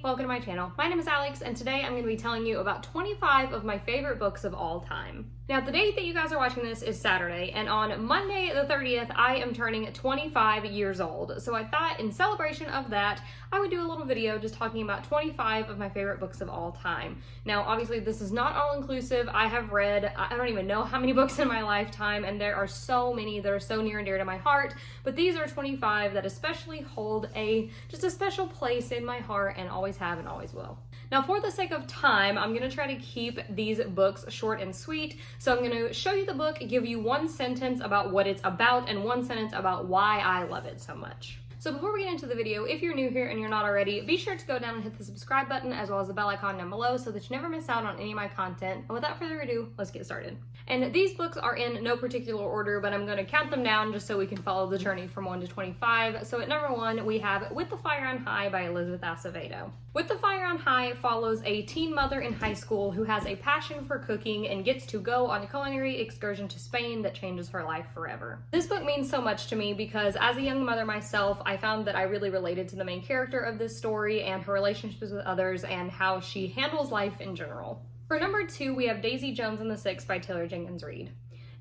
welcome to my channel. My name is Alex and today I'm going to be telling you about 25 of my favorite books of all time. Now the date that you guys are watching this is Saturday, and on Monday the 30th I am turning 25 years old. So I thought in celebration of that I would do a little video just talking about 25 of my favorite books of all time. Now obviously this is not all inclusive. I have read, I don't even know how many books in my lifetime, and there are so many that are so near and dear to my heart, but these are 25 that especially hold just a special place in my heart and always have and always will. Now for the sake of time, I'm going to try to keep these books short and sweet. So I'm going to show you the book, give you one sentence about what it's about, and one sentence about why I love it so much. So before we get into the video, if you're new here and you're not already, be sure to go down and hit the subscribe button as well as the bell icon down below so that you never miss out on any of my content. And without further ado, let's get started. And these books are in no particular order, but I'm going to count them down just so we can follow the journey from 1 to 25. So at number 1, we have With the Fire on High by Elizabeth Acevedo. With the Fire on High follows a teen mother in high school who has a passion for cooking and gets to go on a culinary excursion to Spain that changes her life forever. This book means so much to me because as a young mother myself, I found that I really related to the main character of this story and her relationships with others and how she handles life in general. For number 2, we have Daisy Jones and the Six by Taylor Jenkins Reid.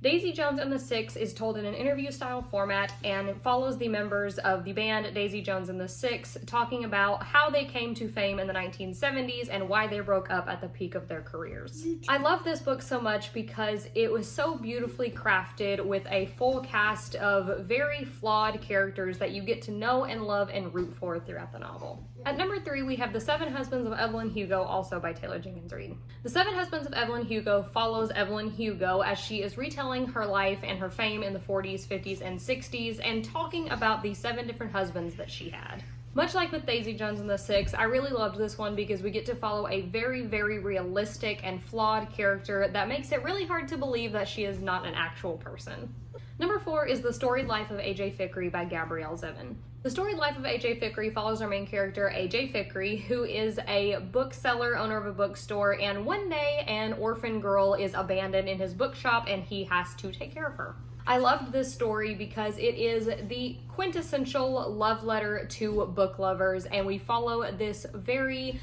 Daisy Jones and the Six is told in an interview-style format and it follows the members of the band Daisy Jones and the Six talking about how they came to fame in the 1970s and why they broke up at the peak of their careers. I love this book so much because it was so beautifully crafted with a full cast of very flawed characters that you get to know and love and root for throughout the novel. At number 3, we have The Seven Husbands of Evelyn Hugo, also by Taylor Jenkins Reid. The Seven Husbands of Evelyn Hugo follows Evelyn Hugo as she is retelling her life and her fame in the 40s, 50s, and 60s and talking about the 7 different husbands that she had. Much like with Daisy Jones and the Six, I really loved this one because we get to follow a very, very realistic and flawed character that makes it really hard to believe that she is not an actual person. Number 4 is The Storied Life of A.J. Fikry by Gabrielle Zevin. The Storied Life of A.J. Fikry follows our main character, A.J. Fikry, who is a bookseller, owner of a bookstore, and one day an orphan girl is abandoned in his bookshop and he has to take care of her. I loved this story because it is the quintessential love letter to book lovers, and we follow this very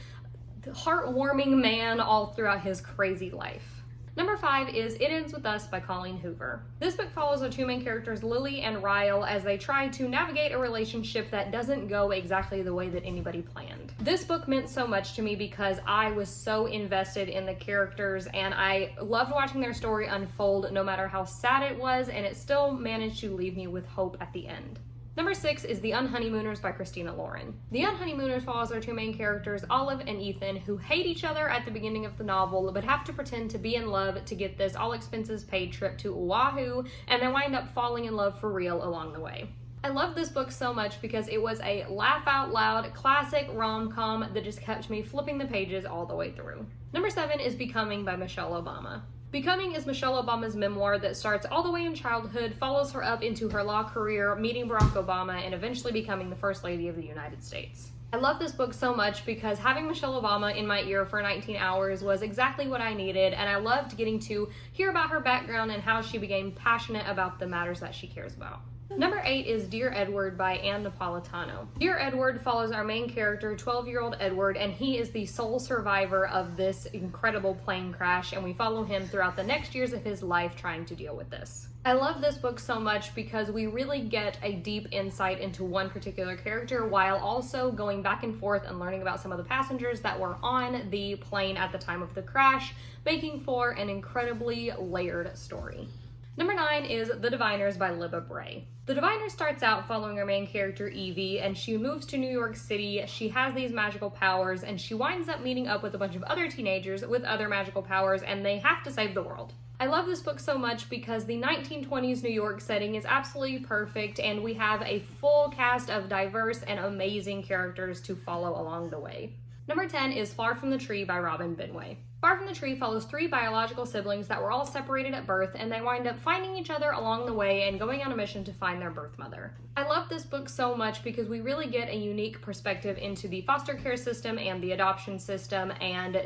heartwarming man all throughout his crazy life. Number 5 is It Ends With Us by Colleen Hoover. This book follows the 2 main characters, Lily and Ryle, as they try to navigate a relationship that doesn't go exactly the way that anybody planned. This book meant so much to me because I was so invested in the characters and I loved watching their story unfold no matter how sad it was, and it still managed to leave me with hope at the end. Number 6 is The Unhoneymooners by Christina Lauren. The Unhoneymooners follows our 2 main characters, Olive and Ethan, who hate each other at the beginning of the novel, but have to pretend to be in love to get this all-expenses-paid trip to Oahu, and they wind up falling in love for real along the way. I love this book so much because it was a laugh-out-loud classic rom-com that just kept me flipping the pages all the way through. Number 7 is Becoming by Michelle Obama. Becoming is Michelle Obama's memoir that starts all the way in childhood, follows her up into her law career, meeting Barack Obama, and eventually becoming the First Lady of the United States. I love this book so much because having Michelle Obama in my ear for 19 hours was exactly what I needed, and I loved getting to hear about her background and how she became passionate about the matters that she cares about. Number 8 is Dear Edward by Ann Napolitano. Dear Edward follows our main character, 12-year-old Edward, and he is the sole survivor of this incredible plane crash, and we follow him throughout the next years of his life trying to deal with this. I love this book so much because we really get a deep insight into one particular character while also going back and forth and learning about some of the passengers that were on the plane at the time of the crash, making for an incredibly layered story. Number 9 is The Diviners by Libba Bray. The Diviners starts out following our main character Evie, and she moves to New York City. She has these magical powers and she winds up meeting up with a bunch of other teenagers with other magical powers, and they have to save the world. I love this book so much because the 1920s New York setting is absolutely perfect, and we have a full cast of diverse and amazing characters to follow along the way. Number 10 is Far From the Tree by Robin Benway. Far From the Tree follows 3 biological siblings that were all separated at birth, and they wind up finding each other along the way and going on a mission to find their birth mother. I love this book so much because we really get a unique perspective into the foster care system and the adoption system, and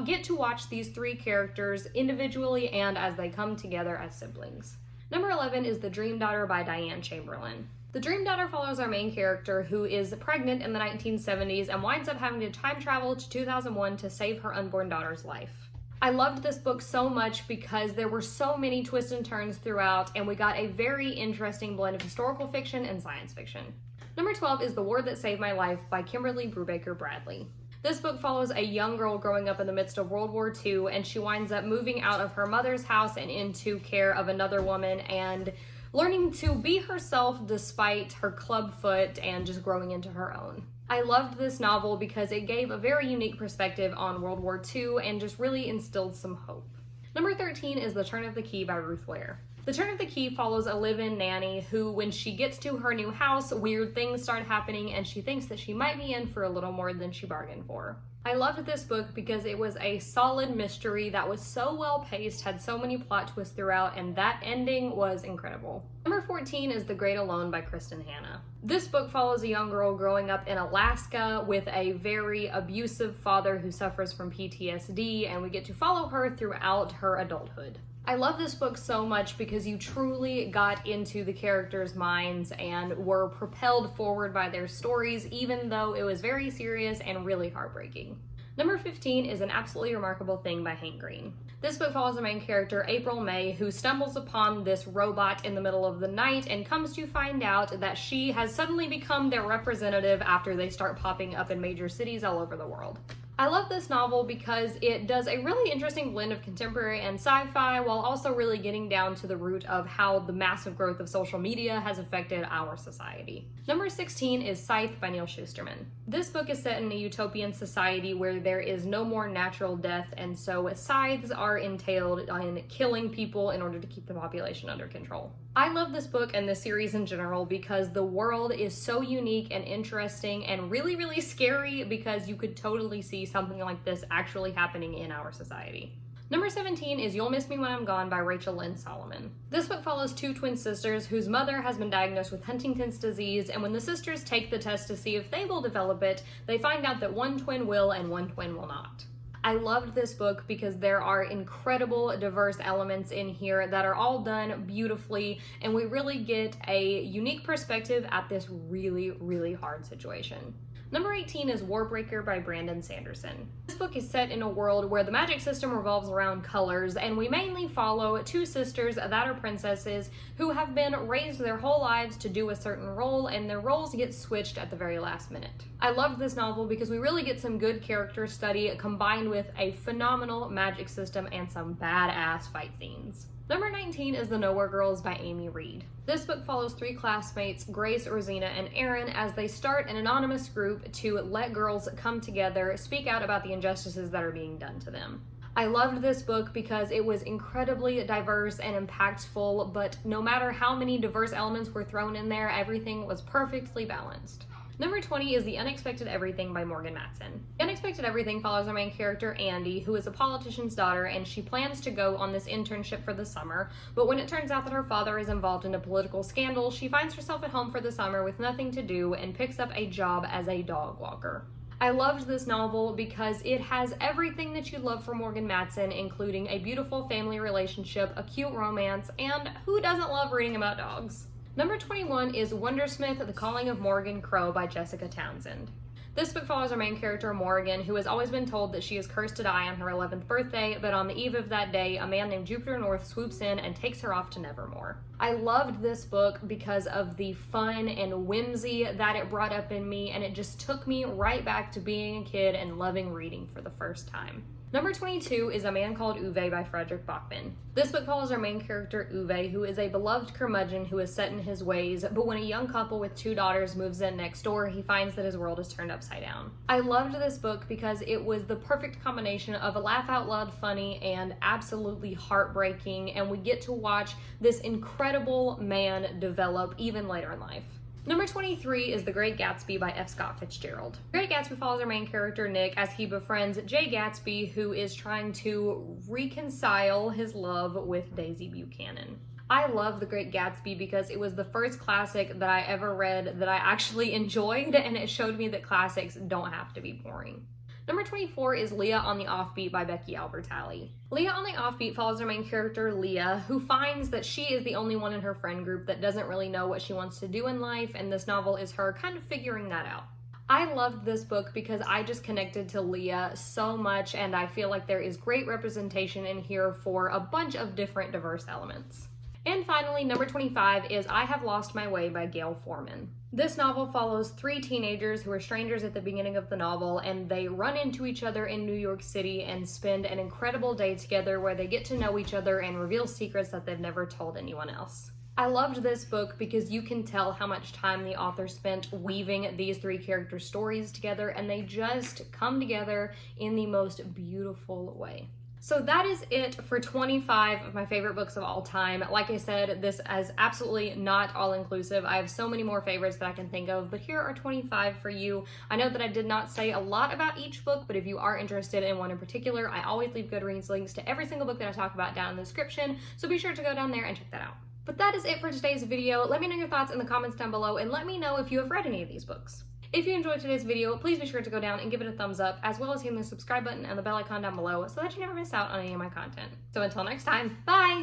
get to watch these 3 characters individually and as they come together as siblings. Number 11 is The Dream Daughter by Diane Chamberlain. The Dream Daughter follows our main character who is pregnant in the 1970s and winds up having to time travel to 2001 to save her unborn daughter's life. I loved this book so much because there were so many twists and turns throughout, and we got a very interesting blend of historical fiction and science fiction. Number 12 is The War That Saved My Life by Kimberly Brubaker Bradley. This book follows a young girl growing up in the midst of World War II, and she winds up moving out of her mother's house and into care of another woman and learning to be herself despite her club foot and just growing into her own. I loved this novel because it gave a very unique perspective on World War II and just really instilled some hope. Number 13 is The Turn of the Key by Ruth Ware. The Turn of the Key follows a live-in nanny who, when she gets to her new house, weird things start happening and she thinks that she might be in for a little more than she bargained for. I loved this book because it was a solid mystery that was so well paced, had so many plot twists throughout, and that ending was incredible. Number 14 is The Great Alone by Kristen Hanna. This book follows a young girl growing up in Alaska with a very abusive father who suffers from PTSD, and we get to follow her throughout her adulthood. I love this book so much because you truly got into the characters' minds and were propelled forward by their stories, even though it was very serious and really heartbreaking. Number 15 is An Absolutely Remarkable Thing by Hank Green. This book follows the main character, April May, who stumbles upon this robot in the middle of the night and comes to find out that she has suddenly become their representative after they start popping up in major cities all over the world. I love this novel because it does a really interesting blend of contemporary and sci-fi while also really getting down to the root of how the massive growth of social media has affected our society. Number 16 is Scythe by Neal Shusterman. This book is set in a utopian society where there is no more natural death, and so scythes are entailed in killing people in order to keep the population under control. I love this book and this series in general because the world is so unique and interesting and really, really scary because you could totally see something like this actually happening in our society. Number 17 is You'll Miss Me When I'm Gone by Rachel Lynn Solomon. This book follows two twin sisters whose mother has been diagnosed with Huntington's disease, and when the sisters take the test to see if they will develop it, they find out that one twin will and one twin will not. I loved this book because there are incredible diverse elements in here that are all done beautifully, and we really get a unique perspective at this really, really hard situation. Number 18 is Warbreaker by Brandon Sanderson. This book is set in a world where the magic system revolves around colors, and we mainly follow two sisters that are princesses who have been raised their whole lives to do a certain role, and their roles get switched at the very last minute. I loved this novel because we really get some good character study combined with a phenomenal magic system and some badass fight scenes. Number 19 is The Nowhere Girls by Amy Reed. This book follows three classmates, Grace, Rosina, and Erin, as they start an anonymous group to let girls come together, speak out about the injustices that are being done to them. I loved this book because it was incredibly diverse and impactful, but no matter how many diverse elements were thrown in there, everything was perfectly balanced. Number 20 is The Unexpected Everything by Morgan Matson. The Unexpected Everything follows our main character, Andy, who is a politician's daughter, and she plans to go on this internship for the summer, but when it turns out that her father is involved in a political scandal, she finds herself at home for the summer with nothing to do and picks up a job as a dog walker. I loved this novel because it has everything that you love from Morgan Matson, including a beautiful family relationship, a cute romance, and who doesn't love reading about dogs? Number 21 is Wondersmith, The Calling of Morgan Crow by Jessica Townsend. This book follows our main character, Morgan, who has always been told that she is cursed to die on her 11th birthday, but on the eve of that day, a man named Jupiter North swoops in and takes her off to Nevermore. I loved this book because of the fun and whimsy that it brought up in me, and it just took me right back to being a kid and loving reading for the first time. Number 22 is A Man Called Uwe by Frederick Bachman. This book follows our main character, Uwe, who is a beloved curmudgeon who is set in his ways, but when a young couple with two daughters moves in next door, he finds that his world is turned upside down. I loved this book because it was the perfect combination of a laugh-out-loud funny and absolutely heartbreaking, and we get to watch this incredible man develop even later in life. Number 23 is The Great Gatsby by F. Scott Fitzgerald. The Great Gatsby follows our main character, Nick, as he befriends Jay Gatsby, who is trying to reconcile his love with Daisy Buchanan. I love The Great Gatsby because it was the first classic that I ever read that I actually enjoyed, and it showed me that classics don't have to be boring. Number 24 is Leah on the Offbeat by Becky Albertalli. Leah on the Offbeat follows our main character, Leah, who finds that she is the only one in her friend group that doesn't really know what she wants to do in life, and this novel is her kind of figuring that out. I loved this book because I just connected to Leah so much, and I feel like there is great representation in here for a bunch of different diverse elements. And finally, number 25 is I Have Lost My Way by Gail Forman. This novel follows 3 teenagers who are strangers at the beginning of the novel, and they run into each other in New York City and spend an incredible day together where they get to know each other and reveal secrets that they've never told anyone else. I loved this book because you can tell how much time the author spent weaving these 3 character stories together, and they just come together in the most beautiful way. So that is it for 25 of my favorite books of all time. Like I said, this is absolutely not all-inclusive. I have so many more favorites that I can think of, but here are 25 for you. I know that I did not say a lot about each book, but if you are interested in one in particular, I always leave Goodreads links to every single book that I talk about down in the description, so be sure to go down there and check that out. But that is it for today's video. Let me know your thoughts in the comments down below, and let me know if you have read any of these books. If you enjoyed today's video, please be sure to go down and give it a thumbs up, as well as hitting the subscribe button and the bell icon down below so that you never miss out on any of my content. So until next time, bye!